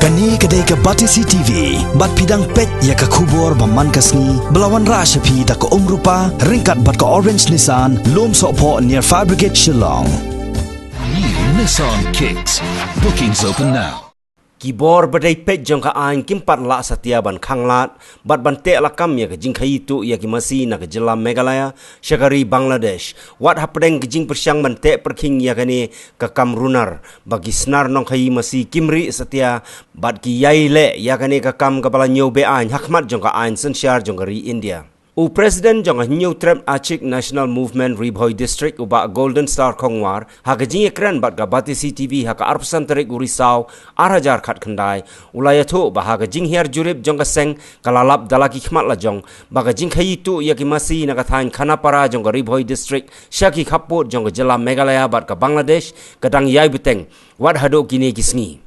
Kani kedai ke Batisi TV, bat pidang pet ya ke kubur baman kasni, belawan rashapi da ke rupa, ringkat bat ke Orange Nissan, lom sokpo near Fire Brigade Shillong. New Nissan Kicks. Bookings open now. Kibor badai pet jong ka ain kimpat la satia ban khanglat bat ban te la kam ya ke jing khai tu ya ki masi na ke jela Meghalaya Shagari Bangladesh wat hapdeng ke jing persyang ban te perking ya kani ke kam runar bagi snar nong khai masi kimri satia bat ki yai le ya kani ke kam kepala nyow be ain hakmat jong ka ain sensyar jong ri India. U President jong new trap Achik National Movement Ribhoi District uba Golden Star Kongwar haka jing ekran bat ga Batisi TV haka arpsan tarik urisau arajar khat khandai ulaya thu ba haka jing hiar jurib jong ka seng kalalap dalaki khmat la jong ba ga jing khai tu ya ki masi na ka thain Khanapara jong ka Ribhoi District Shaki Khapot jong ka jela Meghalaya bat ka Bangladesh kadang yai beteng wat hado kini kisni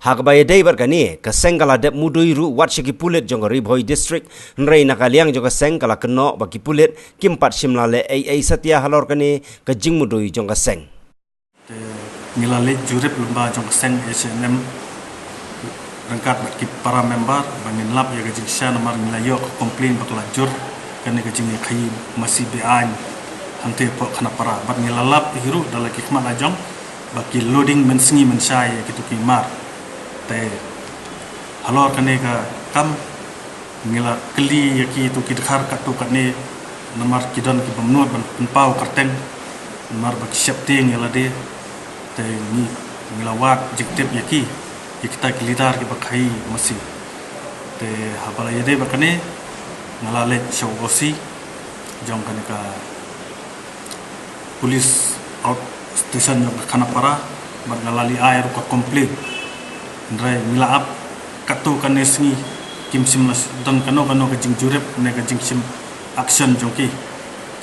Hakbaya day berkani kesengkala dep mudui ru wat shiki pulit jong Ribhoi District nrei nakaliang jong kesengkala keno bagi pulit kimpat shimla le ai satia halor kani ke jing mudui jong keseng. Ngilale jurip lumba jong keseng SNM rangkat bagi para member bangin lap ya ke jing sya namar ngilayo komplain bakla jur kani ke jing khai masih bean hante po Khanapara bat ngilalap hiru dalaki khmat ajong bagi loading mensengi mensai ya kitu kimar te halor kane ka kam ngila keli yaki tu kidkhar ka tu kane namar kidon ki bamnot ban pau karteng namar bak syapte ngila de te ni ngilawat jiktep yaki kita kilidar ki bakai masih te habala yede bakane ngalale shogosi jong kane ka police out station jong Khanapara bat ngalali air ko komplain Ndrai milaap katu kane sengi kim simlas don kano ke jing jurep ne ke jing sim action jongki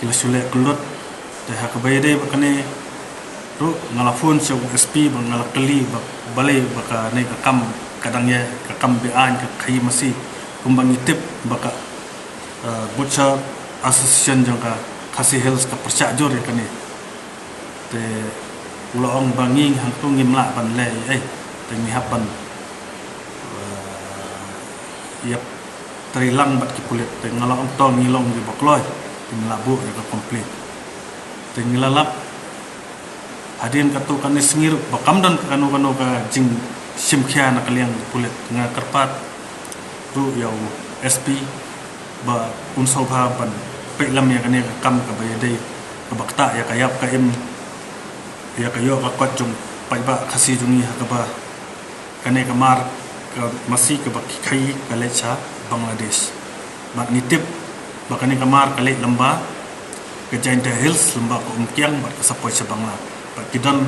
kila sule kelut te hakabayde bakane ru ngalafun se SP bang ngalakeli balai baka ne ka kam kadang ye ka kam bean ka khai masi kumbang itip baka butcher association jongka khasi health ka persya jor ya kane te ulang banging hangtu ngimla ban le te mihapan yap terilang bat ki kulit te ngalong tol ngilong di bakloi te ngelabu ya komplit te ngilalap hadin katu kan sengir bakam dan kanu ka jing simkhya na kaliang kulit nga kerpat tu yau SP ba unsauha ban pelam ya kane kam ka bayadai ka bakta ya kayap ka im ya kayo ka kwajung paiba khasi jungi ha ka ba kane kamar ka masih ke baki khai kalecha Bangladesh mak nitip bakane kamar kale lamba ke Jainta Hills lamba ko umkyang bat ka sapoi sa Bangla bat kidan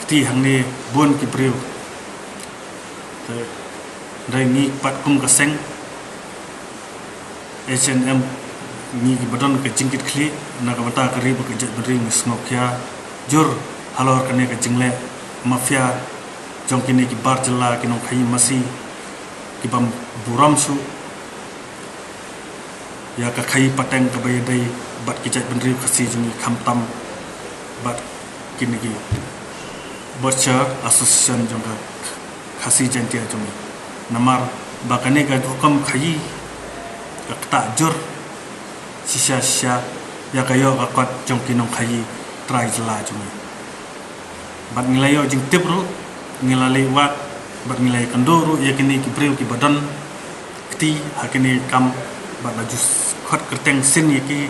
kti hangni bon ki priu te dai ni pat kum ka seng SNM ni ki badon ke jingkit khli na ka mata kari ba ke jat bring snokya jur halor kane ke jingle mafia jong kini ki bar jela kinong khai masi ki bam buram su ya ka khai pateng ka bayadai bat ki jat benri khasi jungi khamtam bat kini ki butcher association jong ka khasi jantia jungi namar bakane ka hukam khai ka ta jur sisa ya kayo akat jong kinong khai try jela jungi bat ngilayo jing tipru ngilali wat bat ngilai kandoro ya kini ki breu ki badan kti hakini kam bat lajus khat kerteng sin yaki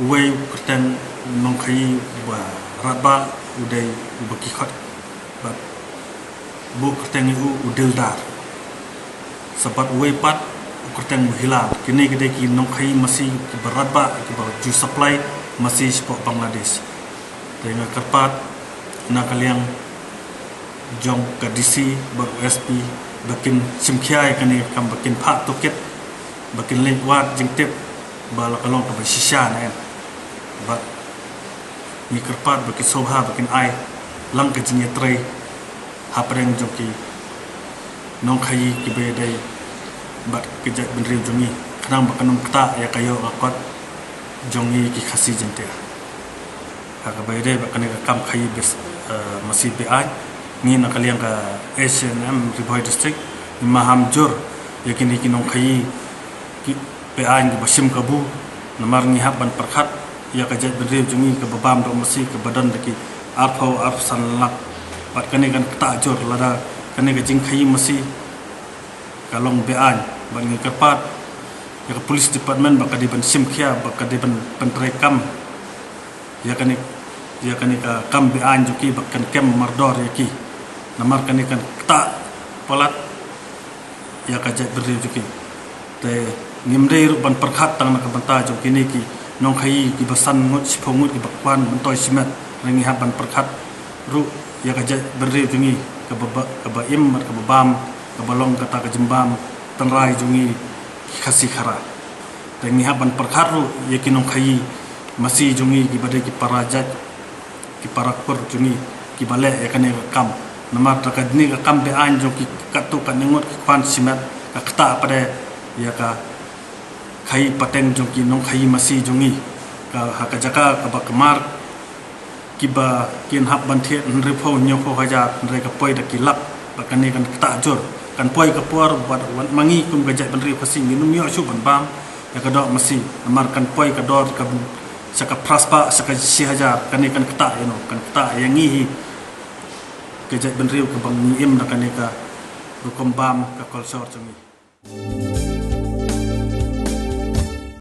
wei kerteng nong khai ba raba udai baki khat bat bu kerteng u udildar sabat wei pat kerteng hila kini gede ki nong khai masih ki baraba ki ba ju supply masih sport Bangladesh dengan kerpat na kaliang jong ka DC bar USP bakin simkhiai kani kam bakin pha toket bakin lewat jingtep bala kalong ka shisha na ba ni kerpat bakin sobha bakin ai lang ka jinya trai hapreng joki nong khai ki be dai bat ke jat benri jongi khnang bakanum kta ya kayo akot jongi ki khasi jente ha ka be dai bakane kam khai bes masih be ai ni nak kalian ke SNM Riboy District ni maham jur yakin nong khai pe ain ke basim kabu namar ni hab ban perkhat ya ka jat bendri jungi ke babam do masi ke badan deki arpau arsan lak pat kane kan ta jur lada kane ke jing khai masi kalong be ain ban ngi kerpat ya ke police department baka di ban sim khia baka di ban pentrekam ya kane ka kam be ain juki bakan kem mardor yaki namar kane kan ta palat ya ka jat bendri juki te ngimre ru ban perkhat tang nak banta jong kini ki nong khai ki basan ngut sipongut ki bakwan bantoi simet ringi haban perkhat ru ya ka jat beri jungi ke ba im ke babam ke balong kata ke jembam tenrai jungi khasi khara ringi haban perkhat ru ya ki nong khai masih jungi ki badai ki parajat ki parakur jungi ki bale ya kane kam namar takadni ka kam be an jong ki katu kan ngut ki kwan simet ka kata pada ya ka khai pateng jong ki nong khai masi jongi ka haka jaka ka ba kemar kiba kin hab ban the nre pho nyo pho haja nre ka poi da kilap ba kan ni kan ta jor kan poi ka por wat mangi kum ga jat ban ri khasi ni num yo chu ban bam ya ka do masi amar kan poi ka dor ka saka praspa saka si haja kan ni kan ta you know kan ta yang ngi ka jat ban ri ka bang ni im da kan ni ka rukom bam ka kol sor jongi